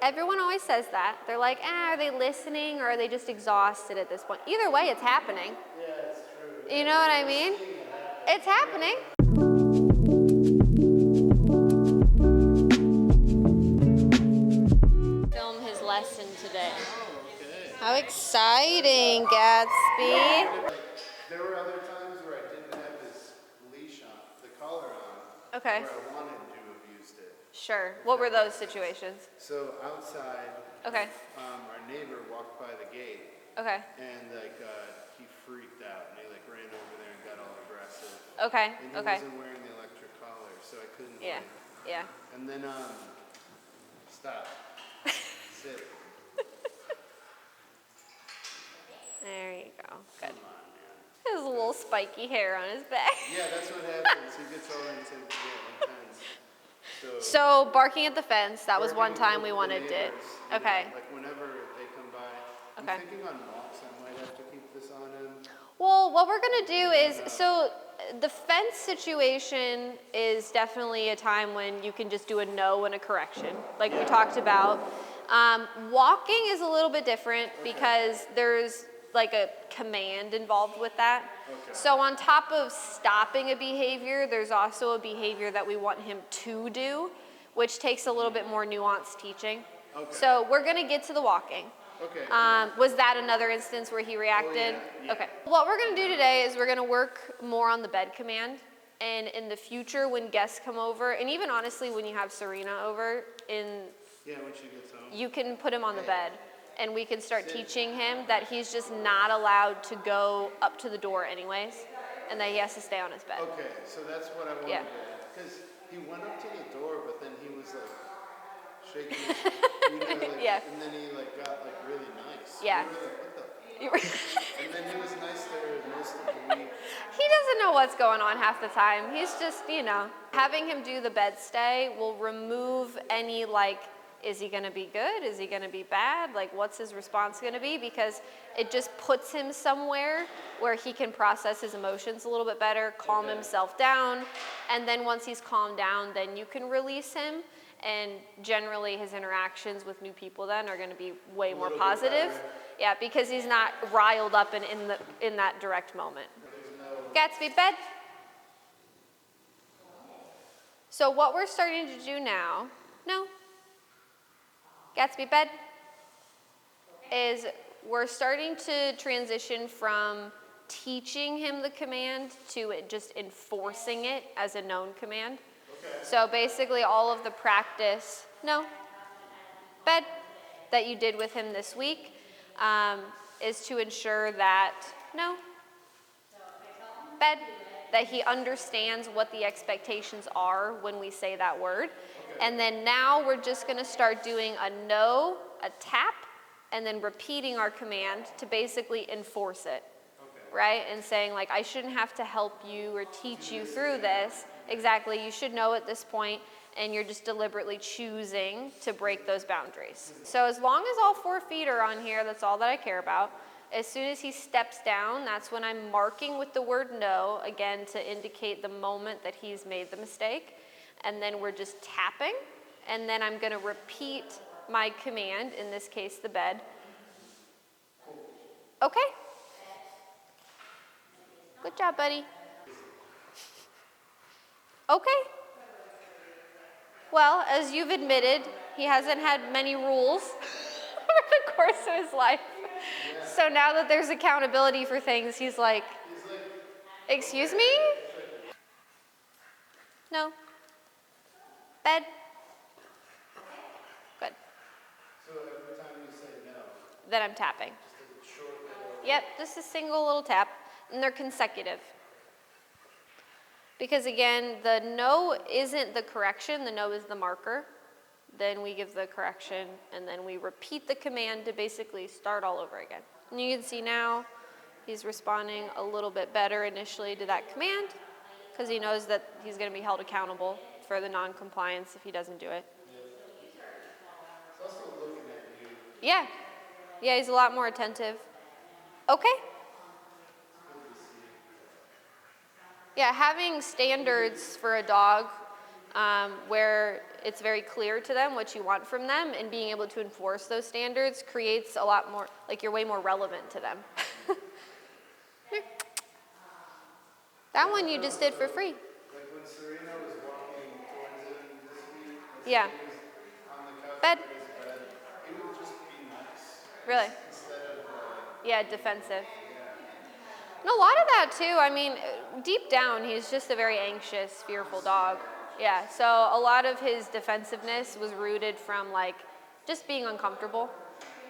Everyone always says that. They're like, are they listening or are they just exhausted at this point? Either way, it's happening. Yeah, it's true. You know what I mean? It's happening. Film his lesson today. Oh, okay. How exciting, Gatsby. There were other times where I didn't have his leash on, the collar on, Okay. where I wanted to have used it. Sure. What were those situations? So outside, Okay. Our neighbor walked by the gate, Okay. and he freaked out, and he ran over there and got all aggressive. Okay. And he Okay. wasn't wearing the electric collar, so I couldn't. Yeah. Yeah. And then stop. Sit. There you go. Good. Come on, man. He has a little spiky hair on his back. Yeah, that's what happens. He gets all into intense. So barking at the fence, that was one time we wanted it. Okay. Like whenever they come by. Okay. I'm thinking on walks I might have to keep this on him. Well, what we're gonna do is, so the fence situation is definitely a time when you can just do a no and a correction, like we talked about. Walking is a little bit different because there's like a command involved with that. Okay. So on top of stopping a behavior, there's also a behavior that we want him to do, which takes a little bit more nuanced teaching. Okay. So we're gonna get to the walking. Okay. Was that another instance where he reacted? Oh, yeah. Okay. What we're gonna do today is we're gonna work more on the bed command. And in the future, when guests come over, and even honestly, when you have Serena over, Yeah, when she gets home. you can put him on the bed. And we can start teaching him that he's just not allowed to go up to the door anyways, and that he has to stay on his bed. Okay, so that's what I wanted Yeah. to do. Because he went up to the door, but then he was shaking his, Yeah. and then he got really nice. Yeah. We were like, what the? And then he was nice there most of the week. He doesn't know what's going on half the time. He's just, having him do the bed stay will remove any is he gonna be good? Is he gonna be bad? What's his response gonna be? Because it just puts him somewhere where he can process his emotions a little bit better, calm himself down, and then once he's calmed down, then you can release him. And generally his interactions with new people then are gonna be way more positive. Yeah, because he's not riled up in that direct moment. Gatsby, bed. So what we're starting to do now, Gatsby, bed, is we're starting to transition from teaching him the command to just enforcing it as a known command. Okay. So basically all of the practice, bed, that you did with him this week is to ensure that, bed, that he understands what the expectations are when we say that word. And then now we're just gonna start doing a no, a tap, and then repeating our command to basically enforce it, right? And saying I shouldn't have to help you or teach you through this. Exactly, you should know at this point, and you're just deliberately choosing to break those boundaries. So as long as all 4 feet are on here, that's all that I care about. As soon as he steps down, that's when I'm marking with the word no, again, to indicate the moment that he's made the mistake. And then we're just tapping, and then I'm gonna repeat my command, in this case, the bed. Okay. Good job, buddy. Okay. Well, as you've admitted, he hasn't had many rules over the course of his life. So now that there's accountability for things, he's like, excuse me? No. Bed. Good. So every time you say no, Then I'm tapping. just a short little. Yep, just a single little tap, and they're consecutive. Because again, the no isn't the correction, the no is the marker. Then we give the correction, and then we repeat the command to basically start all over again. And you can see now he's responding a little bit better initially to that command, because he knows that he's going to be held accountable for the non-compliance if he doesn't do it. It's also looking at you. Yeah. Yeah, he's a lot more attentive. Okay. Yeah, having standards for a dog where it's very clear to them what you want from them, and being able to enforce those standards creates a lot more, like you're way more relevant to them. That one you just did for free. Like when Serena was walking towards him this week, Yeah. he was on the couch Bed. in his bed, he would just be nice. Really? Instead of Yeah, defensive. And a lot of that too, I mean, deep down, he's just a very anxious, fearful dog. Yeah, so a lot of his defensiveness was rooted from like just being uncomfortable.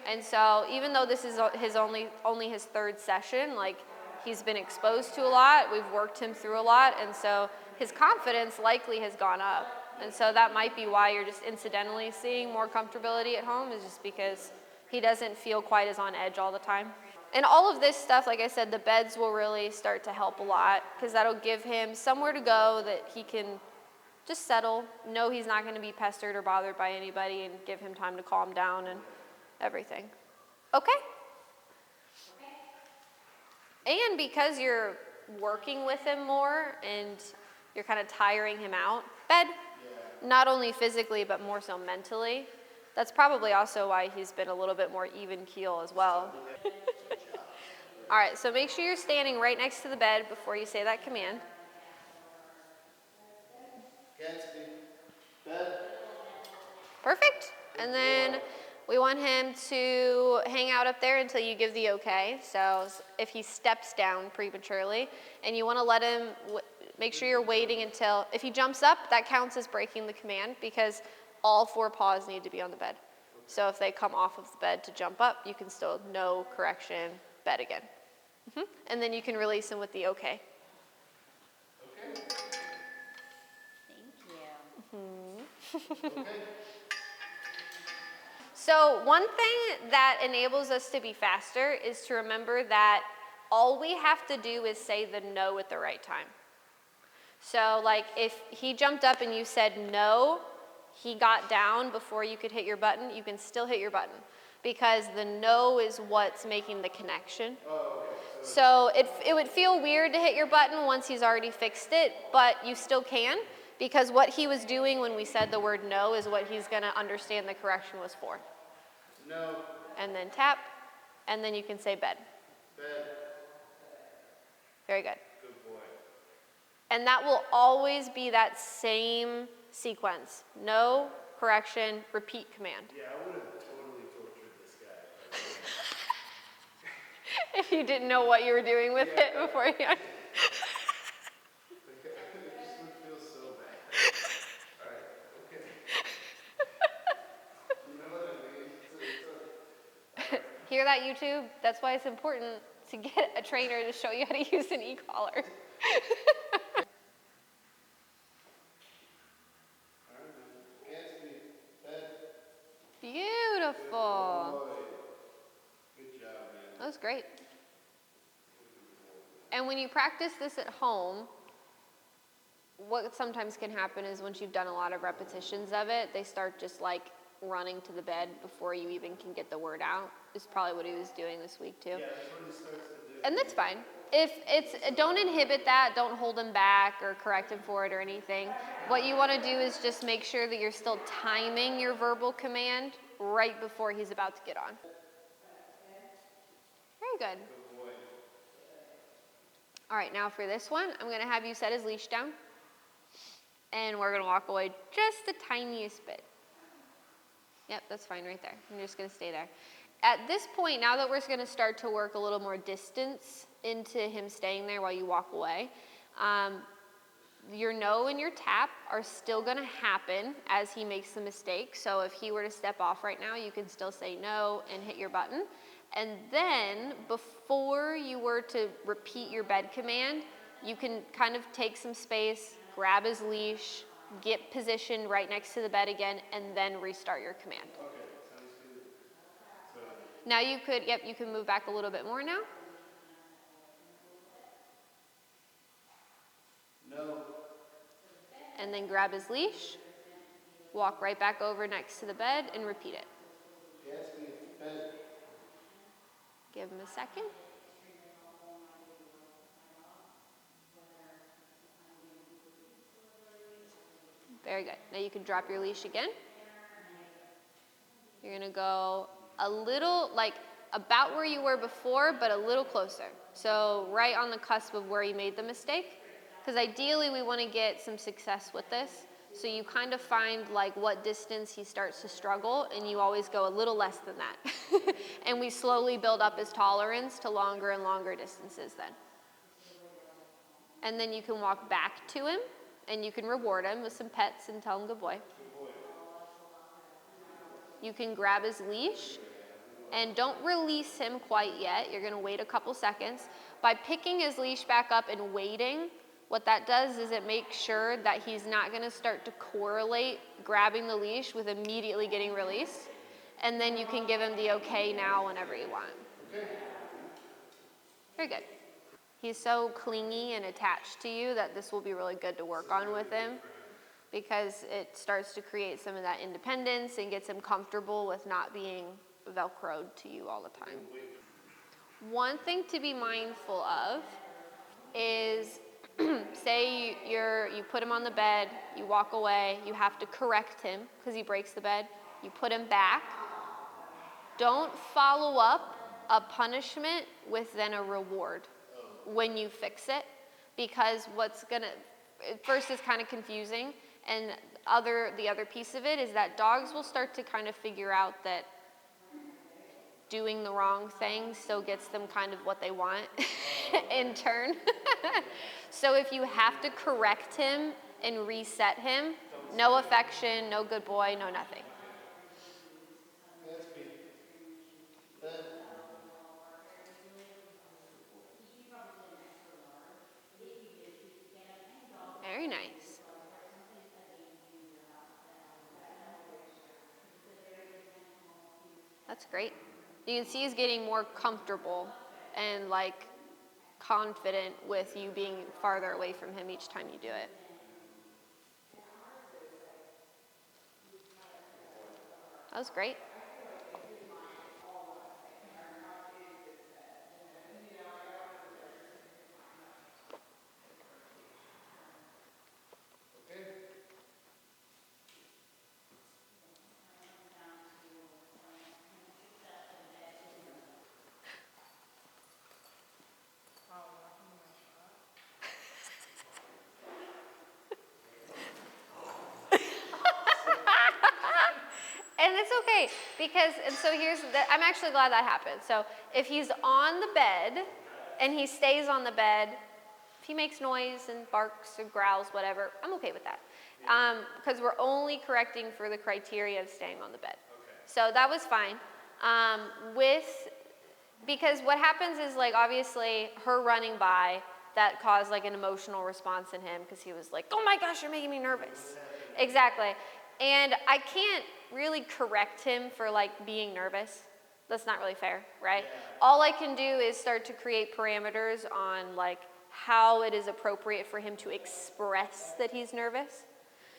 And so even though this is his only his third session, like he's been exposed to a lot, we've worked him through a lot, and so his confidence likely has gone up. And so that might be why you're just incidentally seeing more comfortability at home, is just because he doesn't feel quite as on edge all the time. And all of this stuff, like I said, the beds will really start to help a lot, because that'll give him somewhere to go that he can just settle, know he's not going to be pestered or bothered by anybody, and give him time to calm down and everything. Okay? And because you're working with him more and you're kind of tiring him out, bed, not only physically but more so mentally. That's probably also why he's been a little bit more even keel as well. All right, so make sure you're standing right next to the bed before you say that command. Gatsby, bed. Perfect. And then we want him to hang out up there until you give the okay. So if he steps down prematurely, and you want to let him, make sure you're waiting until, if he jumps up, that counts as breaking the command, because all 4 paws need to be on the bed. So if they come off of the bed to jump up, you can still, no correction, bed again. And then you can release him with the okay. Okay. Thank you. Okay. So one thing that enables us to be faster is to remember that all we have to do is say the no at the right time. So like if he jumped up and you said no, he got down before you could hit your button, you can still hit your button, because the no is what's making the connection. So it would feel weird to hit your button once he's already fixed it, but you still can, because what he was doing when we said the word no is what he's going to understand the correction was for. No. And then tap, and then you can say bed. Bed. Very good. Good boy. And that will always be that same sequence. No, correction, repeat command. Yeah, I would have totally tortured this guy. If you didn't know what you were doing with it before you... It just would feel so bad. All right, okay. You know what I mean? Hear that, YouTube? That's why it's important to get a trainer to show you how to use an e-collar. Gatsby, bed. Beautiful. Boy. Good job, man. That was great. And when you practice this at home, what sometimes can happen is once you've done a lot of repetitions of it, they start just like running to the bed before you even can get the word out. Is probably what he was doing this week too. Yeah, that's what he starts to do. And that's fine. If it's, don't inhibit that, don't hold him back or correct him for it or anything. What you want to do is just make sure that you're still timing your verbal command right before he's about to get on. Very good. Good boy. All right, now for this one, I'm going to have you set his leash down. And we're going to walk away just the tiniest bit. Yep, that's fine right there. I'm just going to stay there. At this point, now that we're going to start to work a little more distance into him staying there while you walk away, your no and your tap are still going to happen as he makes the mistake. So if he were to step off right now, you can still say no and hit your button. And then before you were to repeat your bed command, you can kind of take some space, grab his leash, get positioned right next to the bed again, and then restart your command. Okay, sounds good. So, Now you could, yep, you can move back a little bit more now. no. And then grab his leash, walk right back over next to the bed, and repeat it. Gatsby, bed. Give him a second. Very good. Now you can drop your leash again. You're gonna go a little, like about where you were before, but a little closer. So right on the cusp of where you made the mistake. Because ideally we wanna get some success with this. So you kind of find like what distance he starts to struggle, and you always go a little less than that. And we slowly build up his tolerance to longer and longer distances then. And then you can walk back to him, and you can reward him with some pets and tell him good boy. You can grab his leash, and don't release him quite yet. You're gonna wait a couple seconds. By picking his leash back up and waiting, what that does is it makes sure that he's not gonna start to correlate grabbing the leash with immediately getting released. And then you can give him the okay now whenever you want. Very good. He's so clingy and attached to you that this will be really good to work on with him, because it starts to create some of that independence and gets him comfortable with not being Velcroed to you all the time. One thing to be mindful of is say you put him on the bed, you walk away, you have to correct him because he breaks the bed, you put him back. Don't follow up a punishment with then a reward when you fix it, because first is kind of confusing, and the other piece of it is that dogs will start to kind of figure out that doing the wrong thing still gets them kind of what they want in turn. So if you have to correct him and reset him, no affection, no good boy, no nothing. Gatsby. Ben. Very nice. That's great. You can see he's getting more comfortable and like confident with you being farther away from him each time you do it. That was great. And it's okay, because, and so I'm actually glad that happened. So if he's on the bed and he stays on the bed, if he makes noise and barks or growls, whatever, I'm okay with that. Because we're only correcting for the criteria of staying on the bed. Okay. So that was fine. Because what happens is, like, obviously her running by, that caused like an emotional response in him, because he was like, oh my gosh, you're making me nervous. Exactly. And I can't really correct him for like being nervous. That's not really fair, right? Yeah. All I can do is start to create parameters on like how it is appropriate for him to express that he's nervous.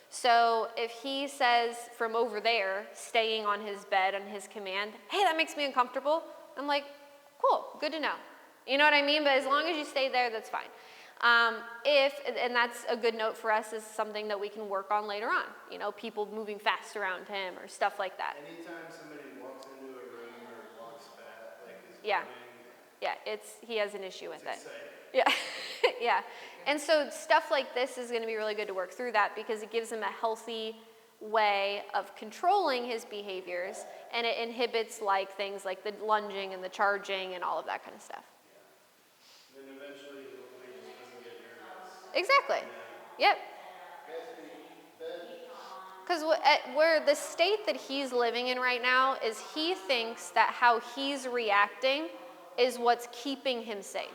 So if he says from over there, staying on his bed on his command, hey, that makes me uncomfortable, I'm like, cool, good to know. You know what I mean? But as long as you stay there, that's fine. And that's a good note for us, is something that we can work on later on. You know, people moving fast around him or stuff like that. Anytime somebody walks into a room or walks back, like is Yeah. coming, Yeah, he has an issue with it. exciting. Yeah, yeah. And so stuff like this is going to be really good to work through that, because it gives him a healthy way of controlling his behaviors, and it inhibits like things like the lunging and the charging and all of that kind of stuff. And then eventually, hopefully, he just doesn't get nervous. Exactly. Yep. Because where the state that he's living in right now is, he thinks that how he's reacting is what's keeping him safe.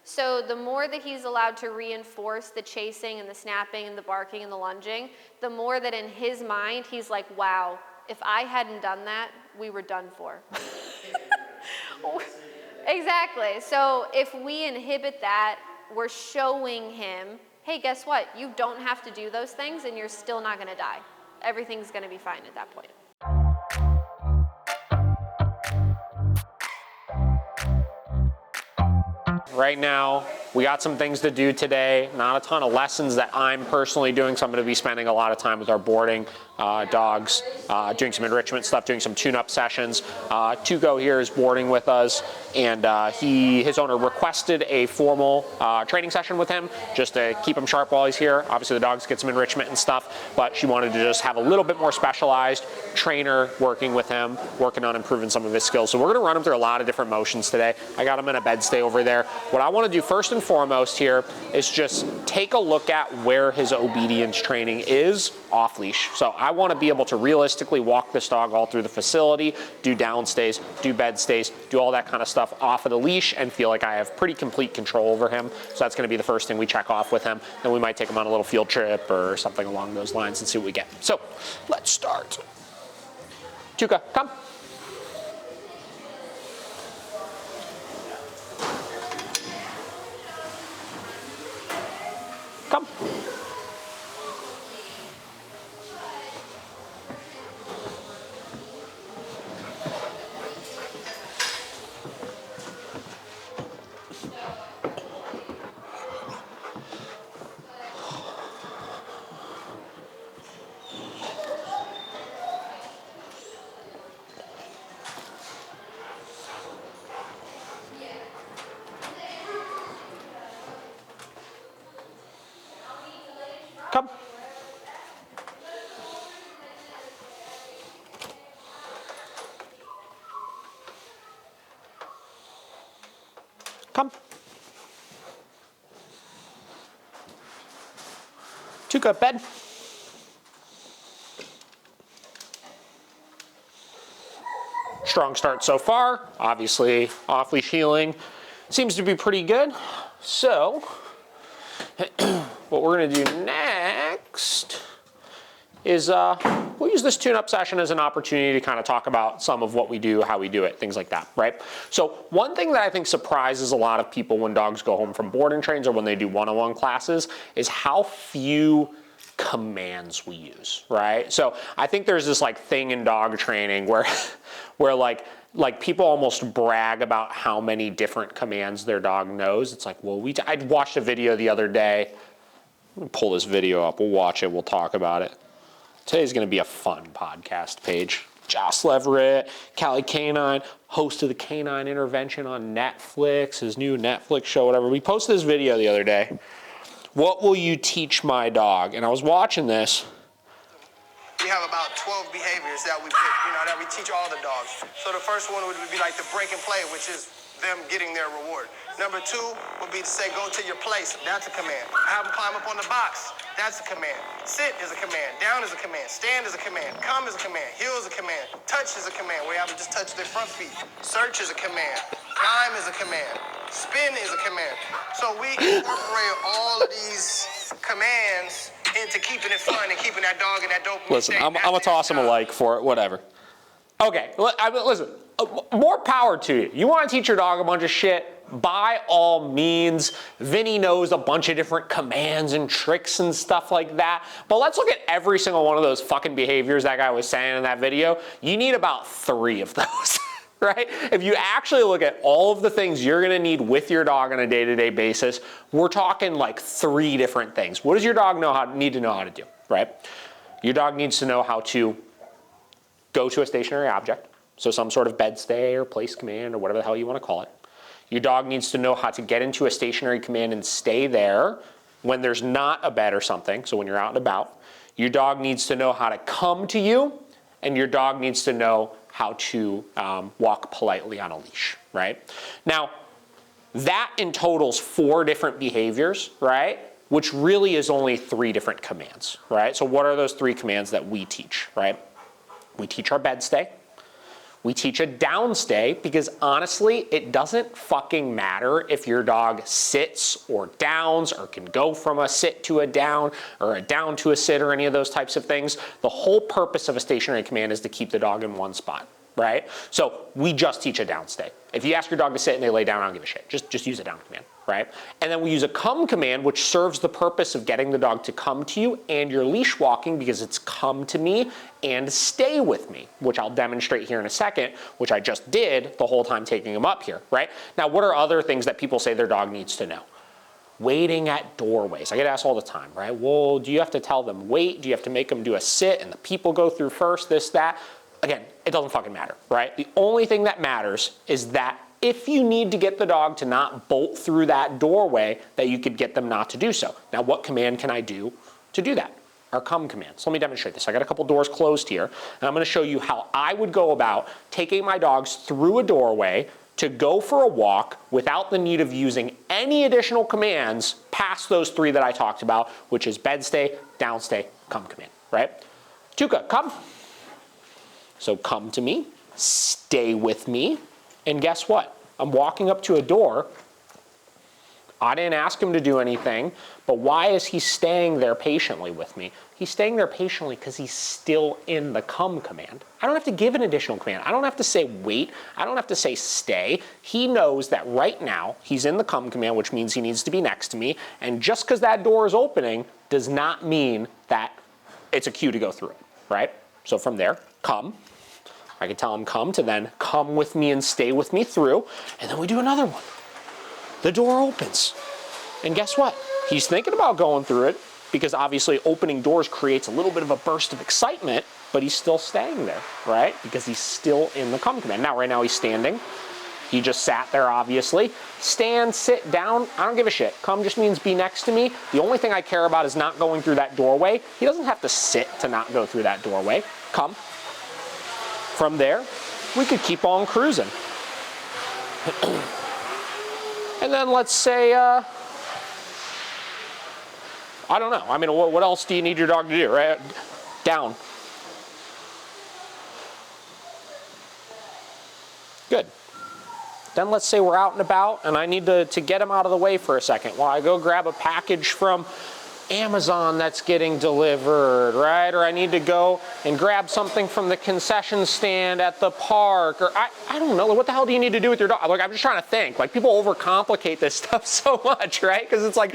So the more that he's allowed to reinforce the chasing and the snapping and the barking and the lunging, the more that in his mind he's like, wow, if I hadn't done that, we were done for. Exactly. So if we inhibit that, we're showing him, hey, guess what? You don't have to do those things and you're still not going to die. Everything's going to be fine at that point. Right now, We got some things to do today, not a ton of lessons that I'm personally doing, so I'm gonna be spending a lot of time with our boarding dogs, doing some enrichment stuff, doing some tune-up sessions. Tuco here is boarding with us, and his owner requested a formal training session with him, just to keep him sharp while he's here. Obviously the dogs get some enrichment and stuff, but she wanted to just have a little bit more specialized trainer working with him, working on improving some of his skills. So we're gonna run him through a lot of different motions today. I got him in a bed stay over there. What I wanna do first and foremost here is just take a look at where his obedience training is off leash. So I wanna be able to realistically walk this dog all through the facility, do down stays, do bed stays, do all that kind of stuff off of the leash and feel like I have pretty complete control over him. So that's gonna be the first thing we check off with him. Then we might take him on a little field trip or something along those lines and see what we get. So let's start. Tuca, come. Come. Come. Come. Tuca, bed. Strong start so far. Obviously, off-leash healing seems to be pretty good. So, what we're gonna do next is we'll use this tune-up session as an opportunity to kind of talk about some of what we do, how we do it, things like that, right? So one thing that I think surprises a lot of people when dogs go home from boarding trains or when they do one-on-one classes is how few commands we use, right? So I think there's this like thing in dog training where like people almost brag about how many different commands their dog knows. It's like, well, I watched a video the other day. Let me pull this video up. We'll watch it. We'll talk about it. Today's going to be a fun podcast page. Joss Leverett, Cali Canine, host of the Canine Intervention on Netflix, his new Netflix show, whatever. We posted this video the other day. What will you teach my dog? And I was watching this. We have about 12 behaviors that we pick, that we teach all the dogs. So the first one would be like the break and play, which is them getting their reward. Number 2 would be to say, go to your place. That's a command. Have them climb up on the box. That's a command. Sit is a command. Down is a command. Stand is a command. Come is a command. Heel is a command. Touch is a command, where you have to just touch their front feet. Search is a command. Climb is a command. Spin is a command. So we incorporate all of these commands into keeping it fun and keeping that dog in that dopamine Listen, state. I'm gonna toss him a like for it, whatever. Okay, listen, more power to you. You wanna teach your dog a bunch of shit? By all means. Vinny knows a bunch of different commands and tricks and stuff like that. But let's look at every single one of those fucking behaviors that guy was saying in that video. You need about 3 of those. Right? If you actually look at all of the things you're gonna need with your dog on a day-to-day basis, we're talking like 3 different things. What does your dog need to know how to do, right? Your dog needs to know how to go to a stationary object, so some sort of bed stay or place command or whatever the hell you wanna call it. Your dog needs to know how to get into a stationary command and stay there when there's not a bed or something, so when you're out and about. Your dog needs to know how to come to you, and your dog needs to know how to walk politely on a leash, right? Now, that in total's 4 different behaviors, right? Which really is only 3 different commands, right? So what are those 3 commands that we teach, right? We teach our bed stay. We teach a down stay because honestly, it doesn't fucking matter if your dog sits or downs or can go from a sit to a down or a down to a sit or any of those types of things. The whole purpose of a stationary command is to keep the dog in one spot, right? So we just teach a down stay. If you ask your dog to sit and they lay down, I don't give a shit. Just use a down command, right? And then we use a come command, which serves the purpose of getting the dog to come to you and your leash walking because it's come to me and stay with me, which I'll demonstrate here in a second, which I just did the whole time taking him up here, right? Now, what are other things that people say their dog needs to know? waiting at doorways. I get asked all the time, right? Well, do you have to tell them wait? Do you have to make them do a sit and the people go through first, this, that? Again, it doesn't fucking matter, right? The only thing that matters is that if you need to get the dog to not bolt through that doorway, that you could get them not to do so. Now, what command can I do to do that? Our come command. So let me demonstrate this. I got a couple doors closed here, and I'm gonna show you how I would go about taking my dogs through a doorway to go for a walk without the need of using any additional commands past those 3 that I talked about, which is bed stay, down stay, come command, right? Tuca, come. So come to me, stay with me, and guess what? I'm walking up to a door. I didn't ask him to do anything, but why is he staying there patiently with me? He's staying there patiently because he's still in the come command. I don't have to give an additional command. I don't have to say wait. I don't have to say stay. He knows that right now he's in the come command, which means he needs to be next to me. And just because that door is opening does not mean that it's a cue to go through it, right? So from there, come. I can tell him come to then come with me and stay with me through. And then we do another one. The door opens. And guess what? He's thinking about going through it because obviously opening doors creates a little bit of a burst of excitement, but he's still staying there, right? Because he's still in the come command. Now, right now he's standing. He just sat there, obviously. Stand, sit down, I don't give a shit. Come just means be next to me. The only thing I care about is not going through that doorway. He doesn't have to sit to not go through that doorway. Come. From there, we could keep on cruising. And then let's say, I don't know. I mean, what else do you need your dog to do, right? Down. Good. Then let's say we're out and about and I need to get him out of the way for a second while I go grab a package from Amazon that's getting delivered, right? Or I need to go and grab something from the concession stand at the park, or I don't know, what the hell do you need to do with your dog? Like, I'm just trying to think. Like, people overcomplicate this stuff so much, right? Because it's like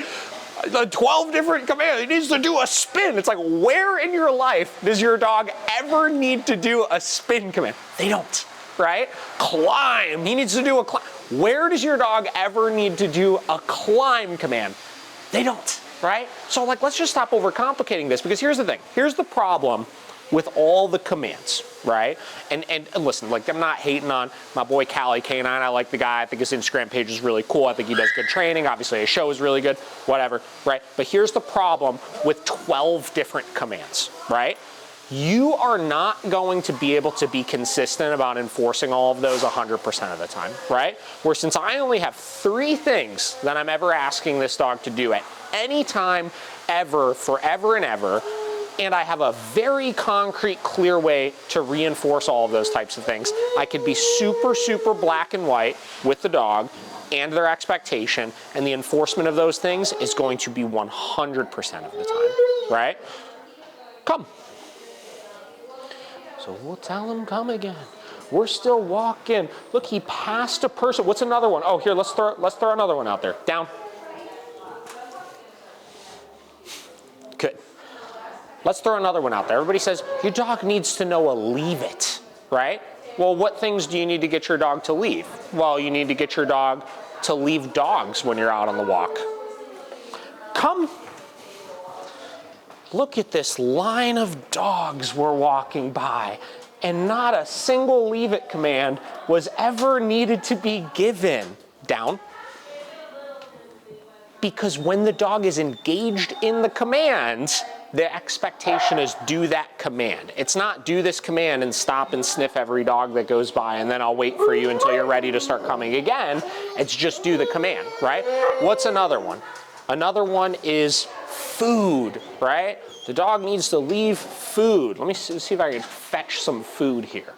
12 different commands. He needs to do a spin. It's like, where in your life does your dog ever need to do a spin command? They don't, right? Climb. He needs to do a climb. Where does your dog ever need to do a climb command? They don't. Right? So like, let's just stop overcomplicating this, because here's the thing. Here's the problem with all the commands, right? And listen, like, I'm not hating on my boy Cali K9. I like the guy. I think his Instagram page is really cool. I think he does good training. Obviously his show is really good, whatever, right? But here's the problem with 12 different commands, right? You are not going to be able to be consistent about enforcing all of those 100% of the time, right? Where since I only have 3 things that I'm ever asking this dog to do at any time, ever, forever and ever, and I have a very concrete, clear way to reinforce all of those types of things, I could be super, super black and white with the dog and their expectation, and the enforcement of those things is going to be 100% of the time, right? Come. So we'll tell him come again. We're still walking. Look, he passed a person. What's another one? Oh, here, let's throw another one out there. Down. Good. Let's throw another one out there. Everybody says, your dog needs to know a leave it, right? Well, what things do you need to get your dog to leave? Well, you need to get your dog to leave dogs when you're out on the walk. Come. Look at this line of dogs we're walking by, and not a single leave it command was ever needed to be given. Down. Because when the dog is engaged in the command, the expectation is do that command. It's not do this command and stop and sniff every dog that goes by and then I'll wait for you until you're ready to start coming again. It's just do the command, right? What's another one? Another one is food, right? The dog needs to leave food. Let me see if I can fetch some food here.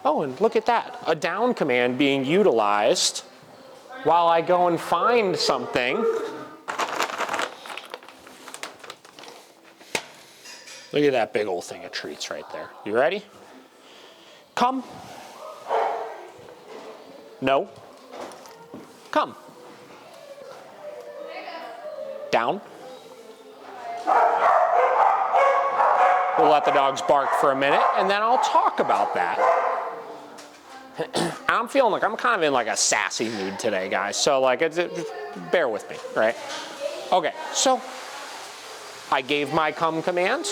Oh, and look at that. A down command being utilized while I go and find something. Look at that big old thing of treats right there. You ready? Come. No. Come. Down. We'll let the dogs bark for a minute, and then I'll talk about that. I'm feeling like I'm kind of in like a sassy mood today, guys. So like, bear with me, right? Okay, so I gave my come command.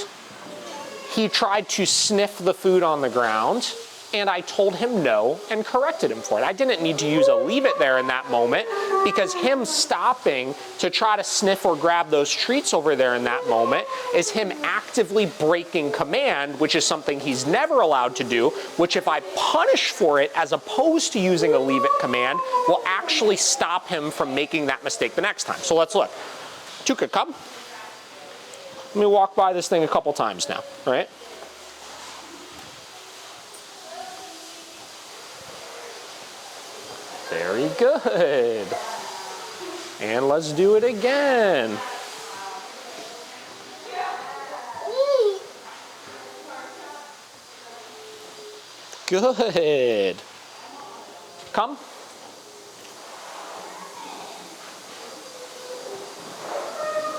He tried to sniff the food on the ground, and I told him no and corrected him for it. I didn't need to use a leave it there in that moment, because him stopping to try to sniff or grab those treats over there in that moment is him actively breaking command, which is something he's never allowed to do, which if I punish for it as opposed to using a leave it command will actually stop him from making that mistake the next time. So let's look. Tuka, come. Let me walk by this thing a couple times now, right? Very good. And let's do it again. Good. Come.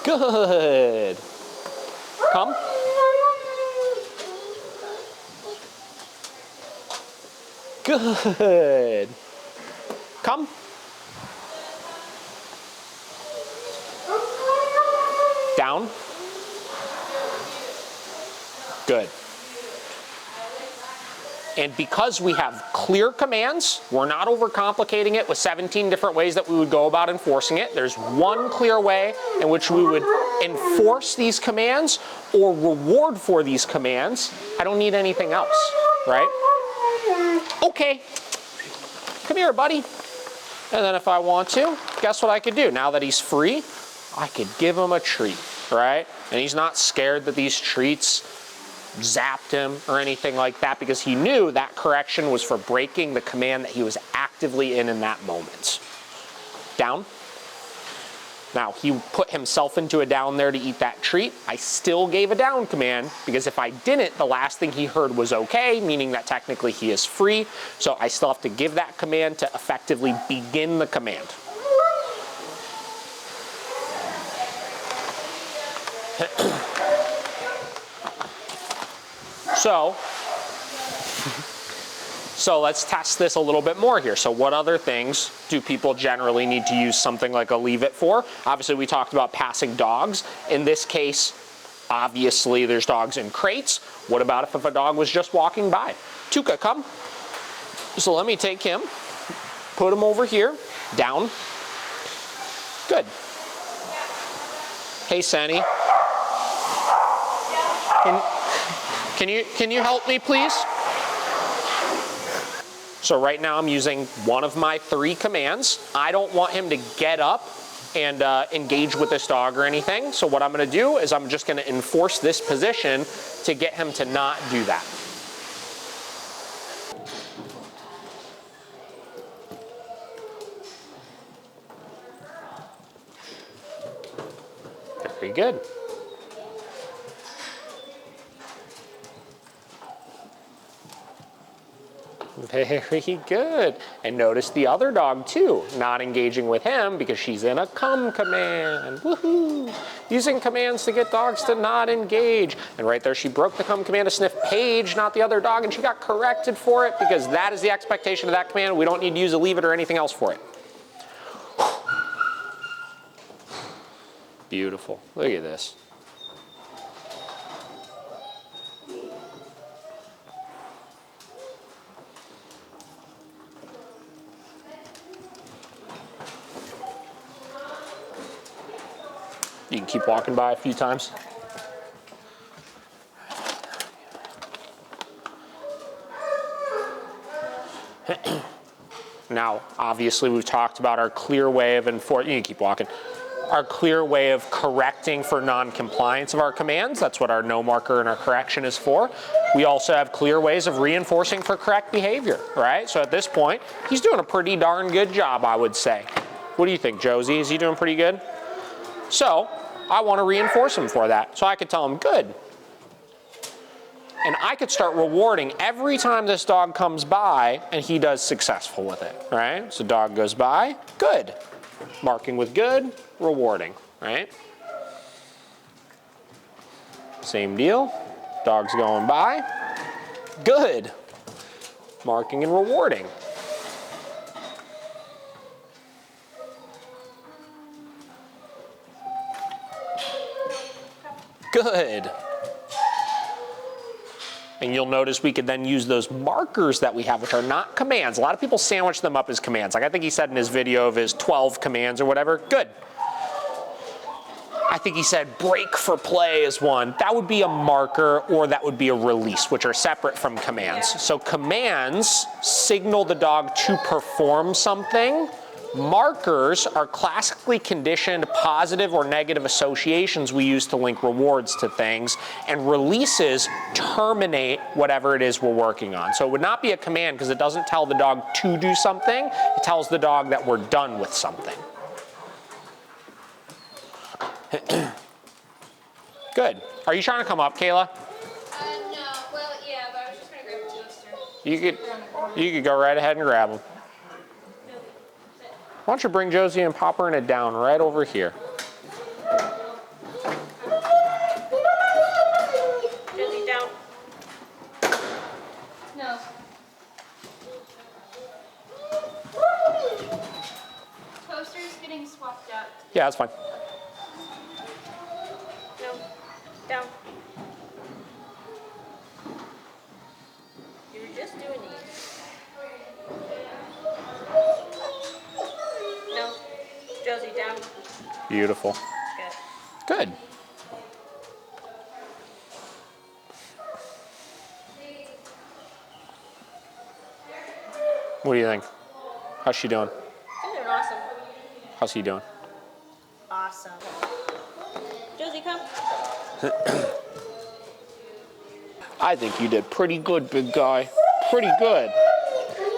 Good. Come. Good. Come. Down. Good. And because we have clear commands, we're not overcomplicating it with 17 different ways that we would go about enforcing it. There's one clear way in which we would enforce these commands or reward for these commands. I don't need anything else, right? Okay. Come here, buddy. And then if I want to, guess what I could do? Now that he's free, I could give him a treat, right? And he's not scared that these treats zapped him or anything like that, because he knew that correction was for breaking the command that he was actively in that moment. Down. Now, he put himself into a down there to eat that treat. I still gave a down command, because if I didn't, the last thing he heard was okay, meaning that technically he is free. So I still have to give that command to effectively begin the command. So let's test this a little bit more here. So what other things do people generally need to use something like a leave it for? Obviously, we talked about passing dogs. In this case, obviously, there's dogs in crates. What about if a dog was just walking by? Tuka, come. So let me take him, put him over here, down. Good. Hey, Senny. Can you help me, please? So right now I'm using one of my 3 commands. I don't want him to get up and engage with this dog or anything. So what I'm gonna do is I'm just gonna enforce this position to get him to not do that. Very good. Very good. And notice the other dog too, not engaging with him because she's in a come command. Woohoo! Using commands to get dogs to not engage. And right there she broke the come command to sniff Paige, not the other dog, and she got corrected for it because that is the expectation of that command. We don't need to use a leave it or anything else for it. Beautiful. Look at this. You can keep walking by a few times. Now, obviously, we've talked about our clear way of enforcing. You can keep walking. Our clear way of correcting for non-compliance of our commands. That's what our no marker and our correction is for. We also have clear ways of reinforcing for correct behavior, right? So at this point, he's doing a pretty darn good job, I would say. What do you think, Josie? Is he doing pretty good? So I want to reinforce him for that. So I could tell him, good. And I could start rewarding every time this dog comes by and he does successful with it, right? So dog goes by, good. Marking with good, rewarding, right? Same deal. Dog's going by, good. marking and rewarding. Good. And you'll notice we could then use those markers that we have, which are not commands. A lot of people sandwich them up as commands. Like I think he said in his video of his 12 commands or whatever. Good. I think he said break for play is one. That would be a marker or that would be a release, which are separate from commands. So commands signal the dog to perform something. Markers are classically conditioned positive or negative associations we use to link rewards to things, and releases terminate whatever it is we're working on. So it would not be a command because it doesn't tell the dog to do something, it tells the dog that we're done with something. Good. Are you trying to come up, Kayla? No, well, yeah, but I was just gonna grab a toaster. You could go right ahead and grab them. Why don't you bring Josie and pop her in it down right over here? Josie, down. No. Toaster's getting swapped out. Yeah, that's fine. No. Down. You were just doing these. No. Josie, down. Beautiful. Good. Good. What do you think? How's she doing? You're doing awesome. How's he doing? Awesome. Josie, come. I think you did pretty good, big guy. Pretty good.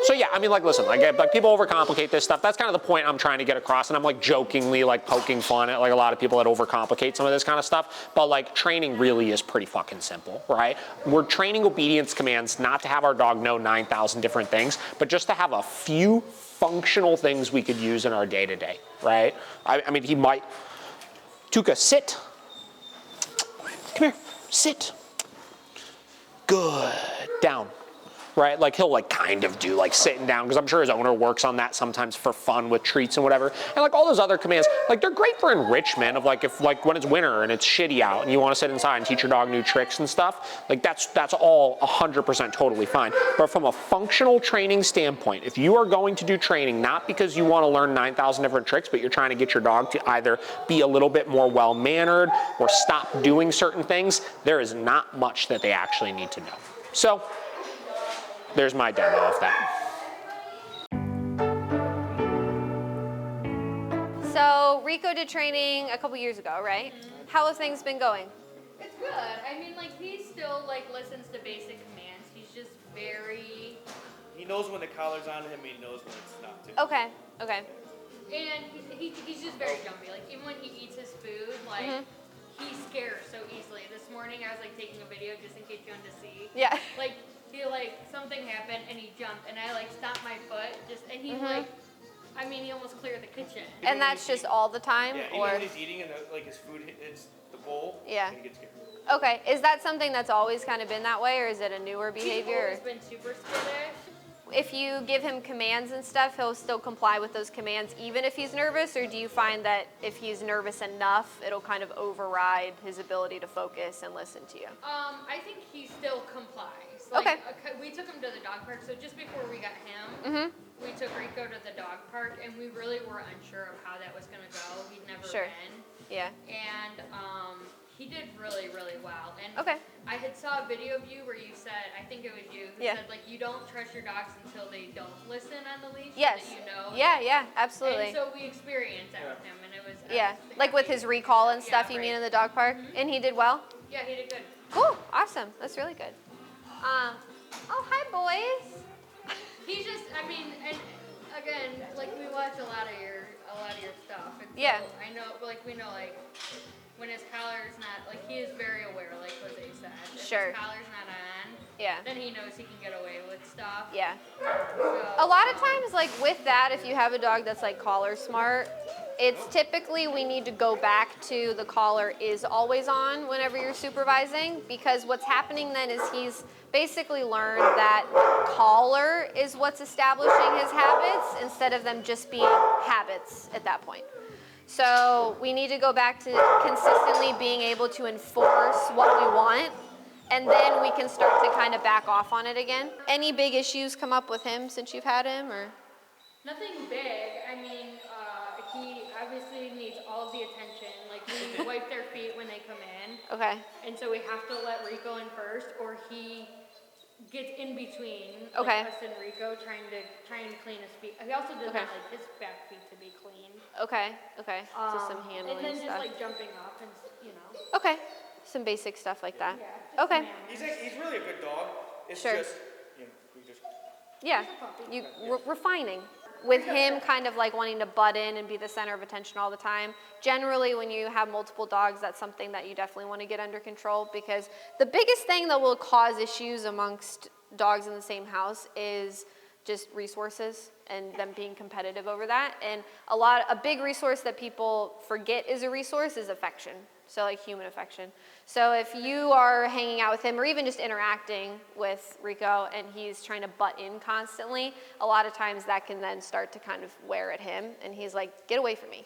So yeah, I mean, like, listen, like people overcomplicate this stuff. That's kind of the point I'm trying to get across, and I'm like jokingly like poking fun at like a lot of people that overcomplicate some of this kind of stuff. But like training really is pretty fucking simple, right? We're training obedience commands not to have our dog know 9,000 different things, but just to have a few functional things we could use in our day-to-day, right? I mean, he might, Tuka, sit. Come here, sit. Good, down. Right, like he'll like kind of do like sitting down because I'm sure his owner works on that sometimes for fun with treats and whatever. And like all those other commands, like they're great for enrichment of like if like when it's winter and it's shitty out and you want to sit inside and teach your dog new tricks and stuff. Like that's all 100% totally fine. But from a functional training standpoint, if you are going to do training not because you want to learn 9,000 different tricks, but you're trying to get your dog to either be a little bit more well-mannered or stop doing certain things, there is not much that they actually need to know. So there's my demo of that. So Rico did training a couple years ago, right? Mm-hmm. How have things been going? It's good. I mean, like, he still, like, listens to basic commands. He's just very... He knows when the collar's on him, he knows when it's not, too. Okay, okay. And he's just very jumpy. Like, even when he eats his food, like, he scares so easily. This morning, I was, like, taking a video just in case you wanted to see. Yeah. Like, something happened, and he jumped, and I, like, stomped my foot, and he, like... I mean, he almost cleared the kitchen. And that's just all the time? Yeah, even or? when he's eating and like his food hits the bowl, Yeah. he gets scared. Okay, is that something that's always kind of been that way, or is it a newer behavior? He's always been super skittish. If you give him commands and stuff, he'll still comply with those commands even if he's nervous, or do you find that if he's nervous enough, it'll kind of override his ability to focus and listen to you? I think he still complies. Like, Okay. We took him to the dog park, so just before we got him, we took Rico to the dog park, and we really were unsure of how that was going to go. He'd never been. Yeah. And he did really, really well. And Okay. I had saw a video of you where you said, I think it was you, who said, like, you don't trust your dogs until they don't listen on the leash. Yes. So that you know. Yeah, absolutely. And so we experienced that with him, and it was... Like with his recall and stuff, you mean in the dog park? And he did well? Yeah, he did good. Cool, awesome. That's really good. Oh, hi, boys. He's just, I mean, and again, like, we watch a lot of your stuff. And Yeah. So I know, like, we know, like, when his collar's not, like, he is very aware, like Jose said. If Sure. his collar's not on, then he knows he can get away with stuff. Yeah. So, A lot of times, like with that, if you have a dog that's like collar smart, It's typically we need to go back to the collar is always on whenever you're supervising, because what's happening then is he's basically learned that collar is what's establishing his habits instead of them just being habits at that point. So we need to go back to consistently being able to enforce what we want, and then we can start to kind of back off on it again. Any big issues come up with him since you've had him, or? Nothing big. I mean, he obviously needs all of the attention. Like, we wipe their feet when they come in. Okay. And so we have to let Rico in first, or he gets in between Okay. us and Rico trying to clean his feet. He also does Okay. not like his back feet to be clean. Okay. So some handling And then stuff. just like jumping up and, you know. Okay. Some basic stuff like that. Yeah, just Okay. manners. He's really a good dog. It's Sure. just, you know, we just. Yeah. You refining. With him kind of like wanting to butt in and be the center of attention all the time, generally when you have multiple dogs, that's something that you definitely want to get under control, because the biggest thing that will cause issues amongst dogs in the same house is just resources and them being competitive over that. And a big resource that people forget is a resource is affection. So like human affection. So if you are hanging out with him or even just interacting with Rico and he's trying to butt in constantly, a lot of times that can then start to kind of wear at him, and he's like, get away from me.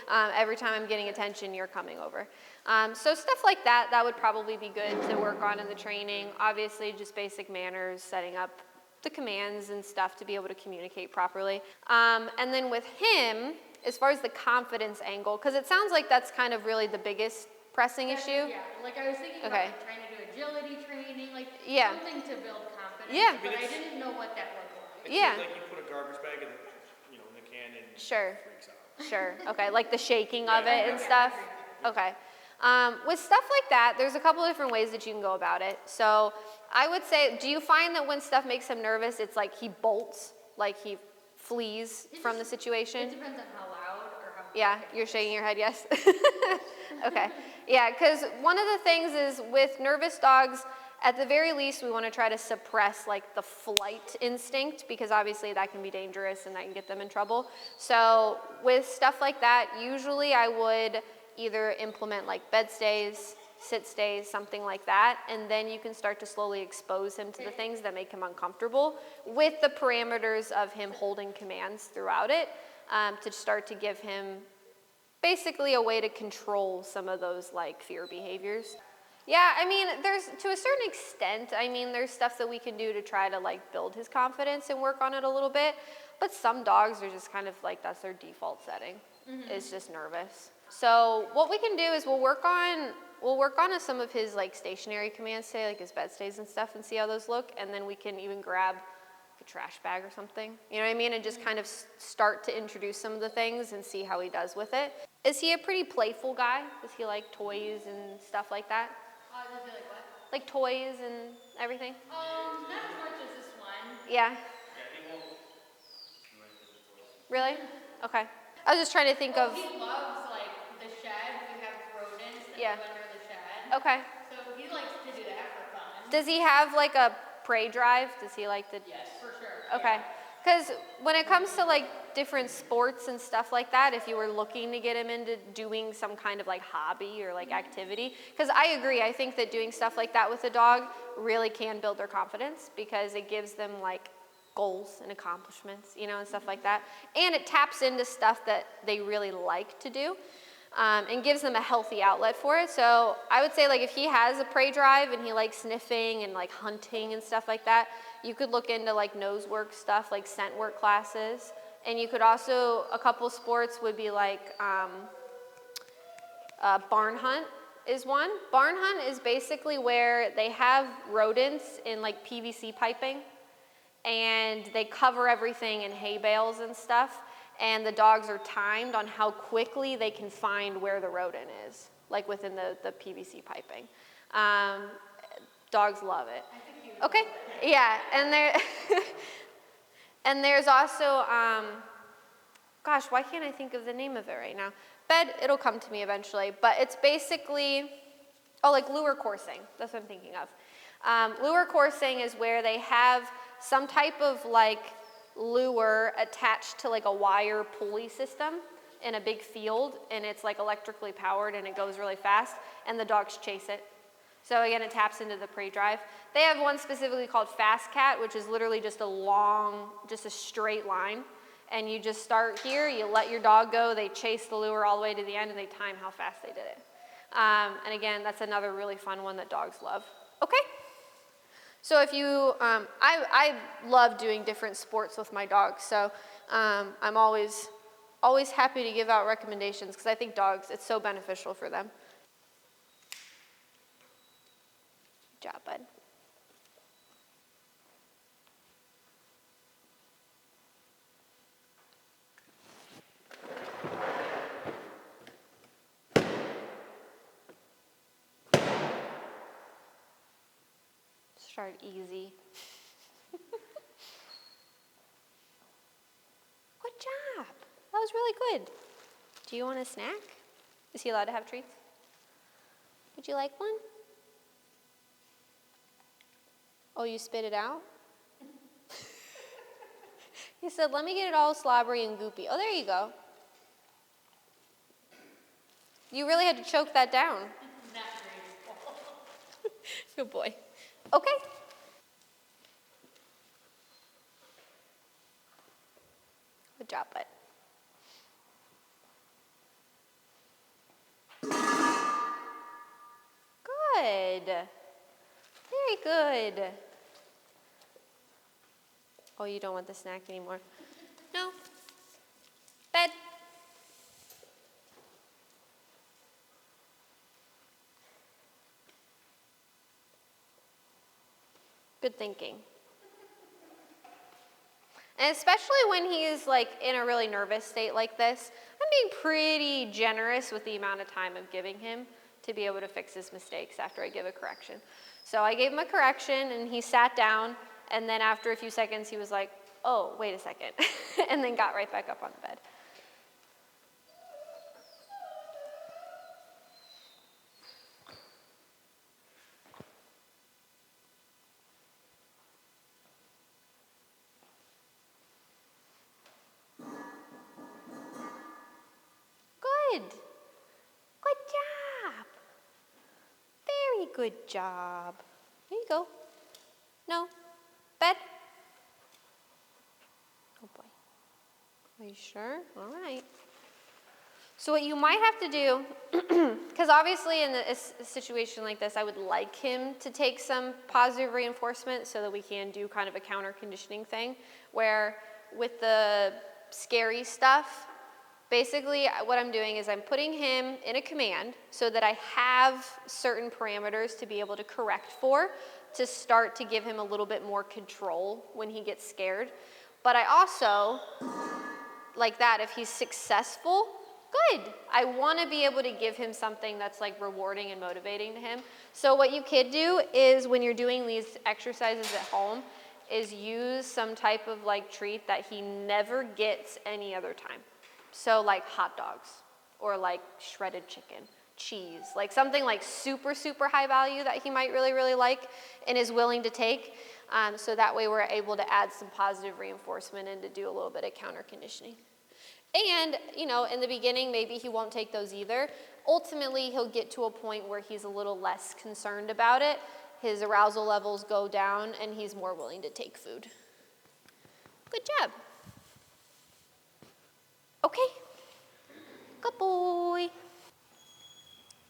Every time I'm getting attention, you're coming over. So stuff like that would probably be good to work on in the training. Obviously just basic manners, setting up the commands and stuff to be able to communicate properly. And then with him, as far as the confidence angle, because it sounds like that's kind of really the biggest pressing issue. Yeah, like I was thinking about like, trying to do agility training, like something to build confidence. Yeah. But I didn't know what that looked like. It's Yeah. like you put a garbage bag in, you know, in the can and Sure. it freaks out. Sure. Okay. Like the shaking of it and stuff. Okay. With stuff like that, there's a couple different ways that you can go about it. So I would say, do you find that when stuff makes him nervous, it's like he bolts, like he flees from the situation? It depends on how loud or how Yeah, you're shaking your head, yes? Okay. Yeah, because one of the things is with nervous dogs, at the very least, we want to try to suppress like the flight instinct, because obviously that can be dangerous and that can get them in trouble. So with stuff like that, usually I would either implement like bed stays, sit stays, something like that, and then you can start to slowly expose him to the things that make him uncomfortable with the parameters of him holding commands throughout it, to start to give him basically a way to control some of those like fear behaviors. Yeah, I mean, there's, to a certain extent, I mean, there's stuff that we can do to try to like build his confidence and work on it a little bit, but some dogs are just kind of like, that's their default setting, is just nervous. So what we can do is we'll work on some of his like stationary commands today, like his bed stays and stuff, and see how those look, and then we can even grab a trash bag or something, you know what I mean, and just kind of start to introduce some of the things and see how he does with it. Is he a pretty playful guy? Does he like toys and stuff like that? does he like what? Like toys and everything? Not as much as this one. Yeah. Really? Okay. I was just trying to think of. He loves like the shed. We have rodents that Yeah. live under the shed. Okay. So he likes to do that for fun. Does he have like a prey drive? Does he like to? Yes, for sure. Okay. Because when it comes to like different sports and stuff like that, if you were looking to get him into doing some kind of like hobby or like activity, because I agree, I think that doing stuff like that with a dog really can build their confidence, because it gives them like goals and accomplishments, you know, and stuff like that. And it taps into stuff that they really like to do, and gives them a healthy outlet for it. So I would say like if he has a prey drive and he likes sniffing and like hunting and stuff like that, you could look into like nose work stuff, like scent work classes. And you could also, a couple sports would be like barn hunt is one. Barn hunt is basically where they have rodents in like PVC piping, and they cover everything in hay bales and stuff, and the dogs are timed on how quickly they can find where the rodent is, like within the PVC piping. Dogs love it. Okay, yeah, and there, and there's also, gosh, why can't I think of the name of it right now? It'll come to me eventually, but it's basically, like lure coursing, that's what I'm thinking of. Lure coursing is where they have some type of like lure attached to like a wire pulley system in a big field and it's like electrically powered and it goes really fast and the dogs chase it. So again, it taps into the pre-drive. They have one specifically called Fast Cat, which is literally just just a straight line. And you just start here, you let your dog go, they chase the lure all the way to the end and they time how fast they did it. And again, that's another really fun one that dogs love. Okay. So if you, I love doing different sports with my dogs. So I'm always happy to give out recommendations because I think dogs, it's so beneficial for them. Good job, bud. Start easy. Good job. That was really good. Do you want a snack? Is he allowed to have treats? Would you like one? Oh, you spit it out? He said, let me get it all slobbery and goopy. Oh, there you go. You really had to choke that down. Good boy. Okay. Good job, bud. Good. Very good. Oh, you don't want the snack anymore? No. Bed. Good thinking. And especially when he's like in a really nervous state like this, I'm being pretty generous with the amount of time I'm giving him to be able to fix his mistakes after I give a correction. So I gave him a correction and he sat down, and then after a few seconds he was like, oh, wait a second, and then got right back up on the bed. Good. Good job. Very good job. Here you go. No. Bed. Oh boy. Are you sure? All right. So what you might have to do, because obviously in a situation like this, I would like him to take some positive reinforcement so that we can do kind of a counter conditioning thing, where with the scary stuff, basically what I'm doing is I'm putting him in a command so that I have certain parameters to be able to correct for, to start to give him a little bit more control when he gets scared. But I also, like that, if he's successful, good. I want to be able to give him something that's like rewarding and motivating to him. So what you could do is when you're doing these exercises at home is use some type of like treat that he never gets any other time. So like hot dogs or like shredded chicken, cheese, like something like super, super high value that he might really, really like and is willing to take. So that way we're able to add some positive reinforcement and to do a little bit of counter conditioning. And, you know, in the beginning, maybe he won't take those either. Ultimately, he'll get to a point where he's a little less concerned about it. His arousal levels go down and he's more willing to take food. Good job. Okay. Good boy.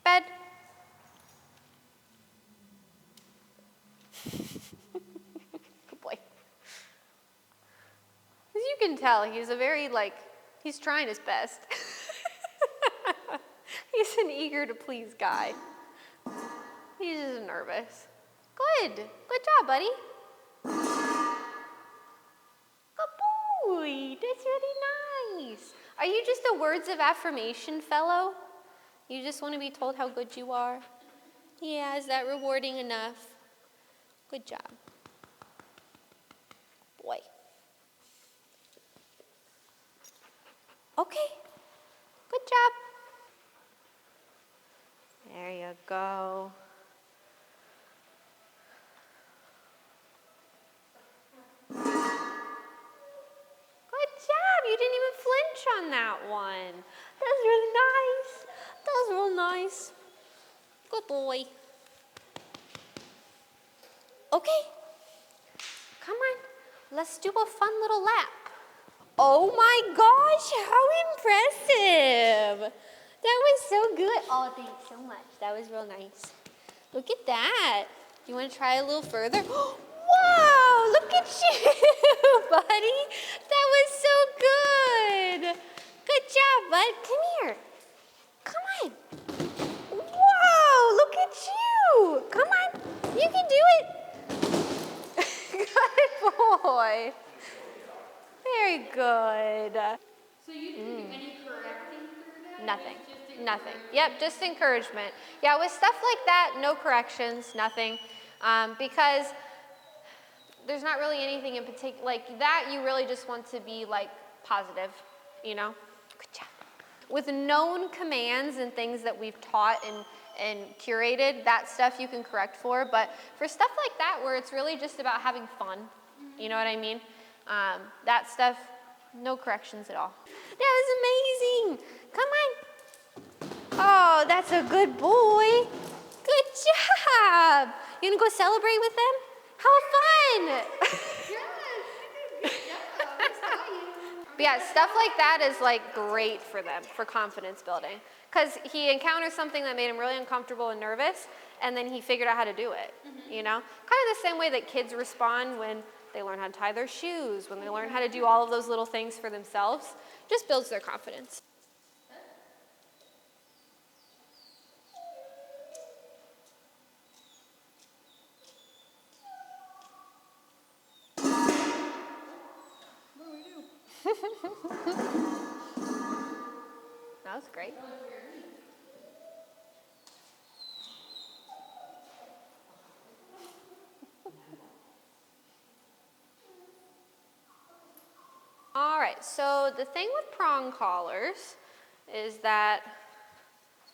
Bed. Good boy. As you can tell, he's a very, he's trying his best. He's an eager to please guy. He's just nervous. Good. Good job, buddy. Good boy. That's really nice. Are you just a words of affirmation fellow? You just want to be told how good you are? Yeah, is that rewarding enough? Good job. Boy. Okay. Good job. There you go. Good job. You didn't even flinch on that one. boy. Okay. Come on. Let's do a fun little lap. Oh my gosh, how impressive. That was so good. Oh, thanks so much. That was real nice. Look at that. You want to try a little further? Wow, look at you, buddy. That was so good. Good job, bud. Come here. Come on. Wow, look at you. Come on. You can do it. Good boy. Very good. So you didn't do any correcting through that? Nothing. It was just Nothing. encouragement? Yep, just encouragement. Yeah, with stuff like that, no corrections, nothing. Because there's not really anything in particular. Like that, you really just want to be like positive, you know? Good job. With known commands and things that we've taught and curated, that stuff you can correct for. But for stuff like that, where it's really just about having fun, you know what I mean? That stuff, no corrections at all. That was amazing. Come on. Oh, that's a good boy. Good job. You gonna go celebrate with them? How fun. But yeah, stuff like that is like great for them, for confidence building. Because he encountered something that made him really uncomfortable and nervous, and then he figured out how to do it, you know? Kind of the same way that kids respond when they learn how to tie their shoes, when they learn how to do all of those little things for themselves. Just builds their confidence. That was great. All right, so the thing with prong collars is that,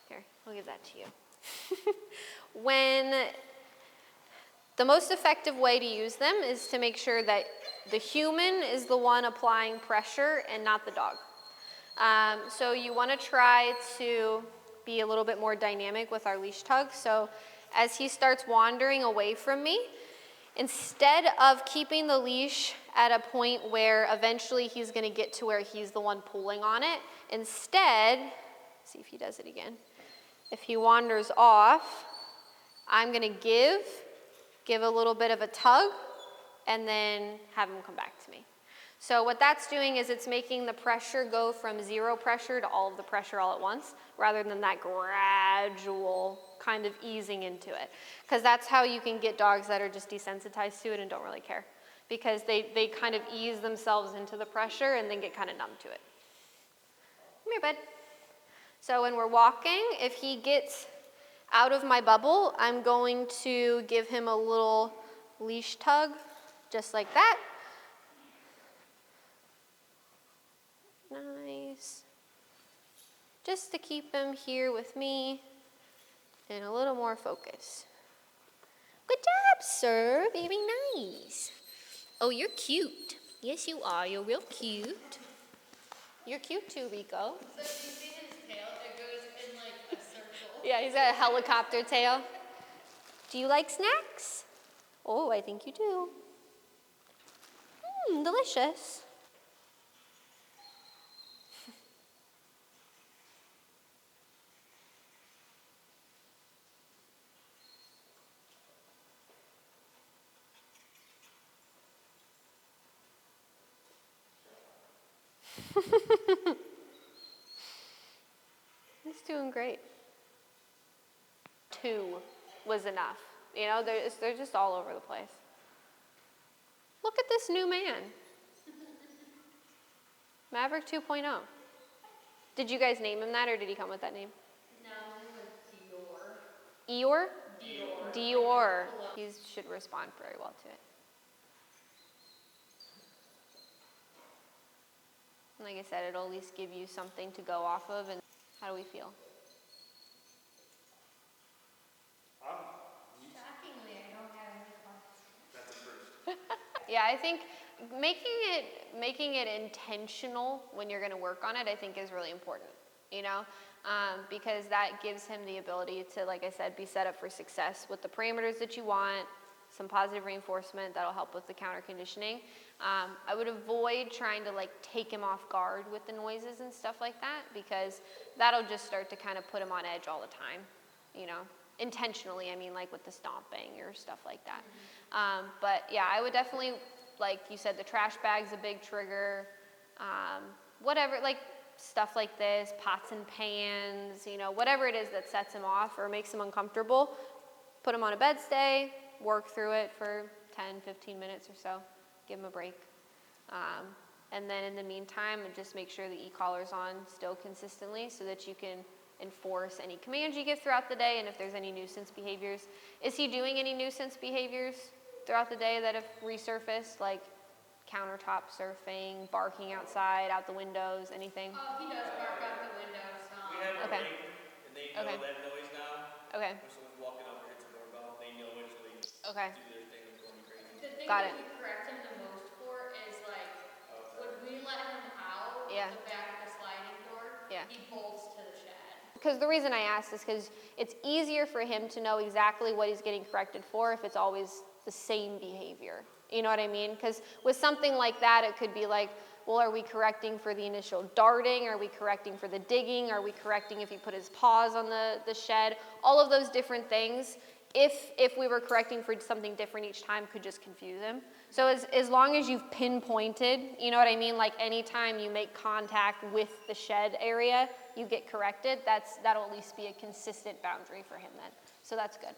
here, I'll give that to you. When the most effective way to use them is to make sure that the human is the one applying pressure and not the dog. So you want to try to be a little bit more dynamic with our leash tug. So as he starts wandering away from me, instead of keeping the leash at a point where eventually he's going to get to where he's the one pulling on it, instead, see if he does it again. If he wanders off, I'm going to give a little bit of a tug, and then have him come back to me. So what that's doing is it's making the pressure go from zero pressure to all of the pressure all at once, rather than that gradual kind of easing into it. Because that's how you can get dogs that are just desensitized to it and don't really care. Because they kind of ease themselves into the pressure and then get kind of numb to it. Come here, bud. So when we're walking, if he gets out of my bubble, I'm going to give him a little leash tug, just like that. Nice. Just to keep him here with me and a little more focus. Good job, sir. Very nice. Oh, you're cute. Yes, you are. You're real cute. You're cute too, Rico. So you see his tail? It goes in like a circle. Yeah, he's got a helicopter tail. Do you like snacks? Oh, I think you do. Delicious. He's doing great. 2 was enough. You know, they're just all over the place. Look at this new man. Maverick 2.0. Did you guys name him that, or did he come with that name? No, his was Dior. Eeyore? Dior. He should respond very well to it. And like I said, it'll at least give you something to go off of. And how do we feel? Shockingly, I don't have any questions. That's a first. Yeah, I think making it intentional when you're going to work on it, I think is really important. You know, because that gives him the ability to, like I said, be set up for success with the parameters that you want, some positive reinforcement that'll help with the counter conditioning. I would avoid trying to like take him off guard with the noises and stuff like that, because that'll just start to kind of put him on edge all the time, you know, intentionally. I mean, like with the stomping or stuff like that. But yeah, I would definitely, like you said, the trash bag's a big trigger. Whatever, like stuff like this, pots and pans, you know, whatever it is that sets him off or makes him uncomfortable, put him on a bed stay, work through it for 10, 15 minutes or so, give him a break. And then in the meantime, just make sure the e-collar's on still consistently so that you can enforce any commands you give throughout the day, and if there's any nuisance behaviors. Is he doing any nuisance behaviors throughout the day that have resurfaced, like countertop surfing, barking outside, out the windows, anything? He does bark out the window some. We have a Okay. ring, and they know Okay. that noise now. Okay, When someone's walking up or hits a doorbell, they know it, so they okay, do their thing and going crazy. The thing Got that it. we correct him the most for is like, when we let him out Yeah. the back of the sliding door, Yeah. he bolts to the shed. because the reason I asked is because it's easier for him to know exactly what he's getting corrected for if it's always the same behavior. You know what I mean? Because with something like that, it could be like, well, are we correcting for the initial darting? Are we correcting for the digging? Are we correcting if he put his paws on the shed? All of those different things, if we were correcting for something different each time, could just confuse him. So as long as you've pinpointed, you know what I mean? Like anytime you make contact with the shed area, you get corrected. That'll at least be a consistent boundary for him then. So that's good.